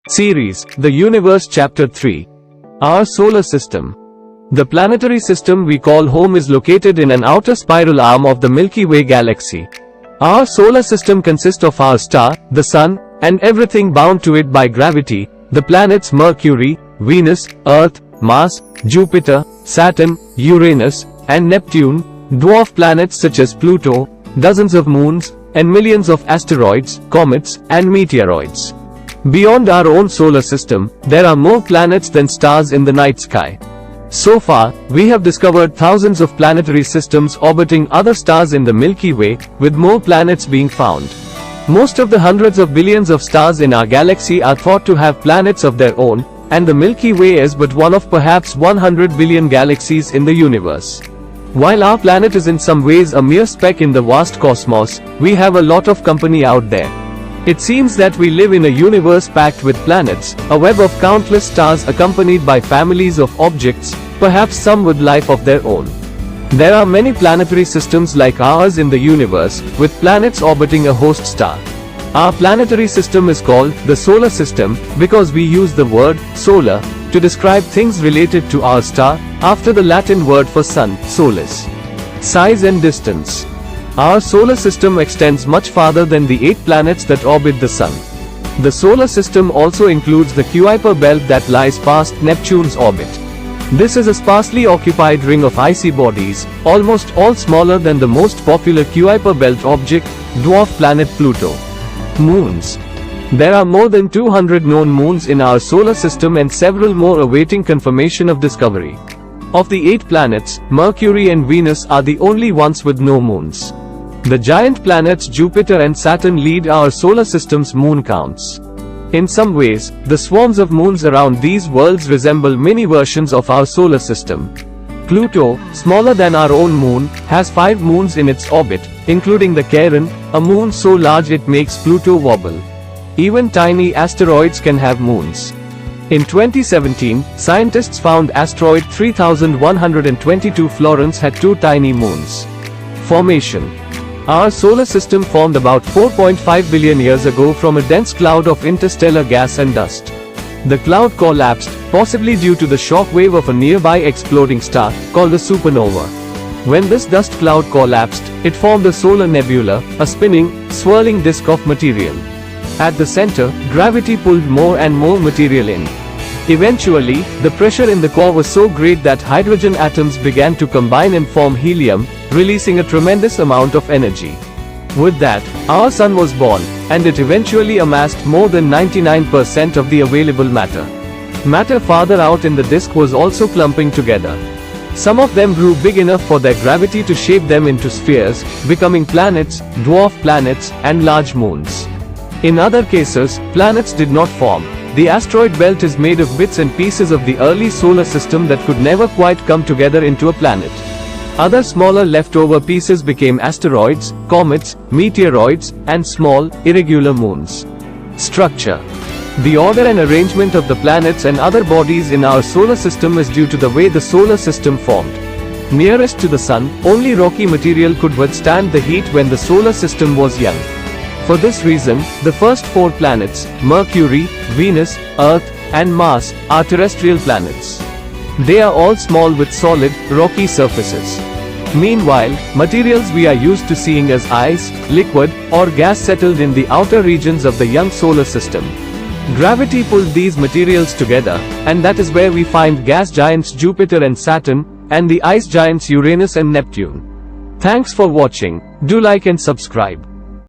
Series, The Universe Chapter 3. Our Solar System. The planetary system we call home is located in an outer spiral arm of the Milky Way galaxy. Our solar system consists of our star, the Sun, and everything bound to it by gravity, the planets Mercury, Venus, Earth, Mars, Jupiter, Saturn, Uranus, and Neptune, dwarf planets such as Pluto, dozens of moons, and millions of asteroids, comets, and meteoroids. Beyond our own solar system, there are more planets than stars in the night sky. So far, we have discovered thousands of planetary systems orbiting other stars in the Milky Way, with more planets being found. Most of the hundreds of billions of stars in our galaxy are thought to have planets of their own, and the Milky Way is but one of perhaps 100 billion galaxies in the universe. While our planet is in some ways a mere speck in the vast cosmos, we have a lot of company out there. It seems that we live in a universe packed with planets, a web of countless stars accompanied by families of objects, perhaps some with life of their own. There are many planetary systems like ours in the universe, with planets orbiting a host star. Our planetary system is called the solar system because we use the word solar to describe things related to our star, after the Latin word for sun, solis. Size and distance. Our solar system extends much farther than the 8 planets that orbit the Sun. The solar system also includes the Kuiper belt that lies past Neptune's orbit. This is a sparsely occupied ring of icy bodies, almost all smaller than the most popular Kuiper belt object, dwarf planet Pluto. Moons. There are more than 200 known moons in our solar system and several more awaiting confirmation of discovery. Of the 8 planets, Mercury and Venus are the only ones with no moons. The giant planets Jupiter and Saturn lead our solar system's moon counts. In some ways, the swarms of moons around these worlds resemble mini versions of our solar system. Pluto, smaller than our own moon, has 5 moons in its orbit, including the Charon, a moon so large it makes Pluto wobble. Even tiny asteroids can have moons. In 2017, scientists found asteroid 3122 Florence had 2 tiny moons. Formation. Our solar system formed about 4.5 billion years ago from a dense cloud of interstellar gas and dust. The cloud collapsed, possibly due to the shock wave of a nearby exploding star, called a supernova. When this dust cloud collapsed, it formed a solar nebula, a spinning, swirling disk of material. At the center, gravity pulled more and more material in. Eventually, the pressure in the core was so great that hydrogen atoms began to combine and form helium, releasing a tremendous amount of energy. With that, our Sun was born, and it eventually amassed more than 99% of the available matter. Matter farther out in the disk was also clumping together. Some of them grew big enough for their gravity to shape them into spheres, becoming planets, dwarf planets, and large moons. In other cases, planets did not form. The asteroid belt is made of bits and pieces of the early solar system that could never quite come together into a planet. Other smaller leftover pieces became asteroids, comets, meteoroids, and small, irregular moons. Structure. The order and arrangement of the planets and other bodies in our solar system is due to the way the solar system formed. Nearest to the Sun, only rocky material could withstand the heat when the solar system was young. For this reason, the first 4 planets, Mercury, Venus, Earth, and Mars, are terrestrial planets. They are all small with solid, rocky surfaces. Meanwhile, materials we are used to seeing as ice, liquid, or gas settled in the outer regions of the young solar system. Gravity pulled these materials together, and that is where we find gas giants Jupiter and Saturn, and the ice giants Uranus and Neptune. Thanks for watching. Do like and subscribe.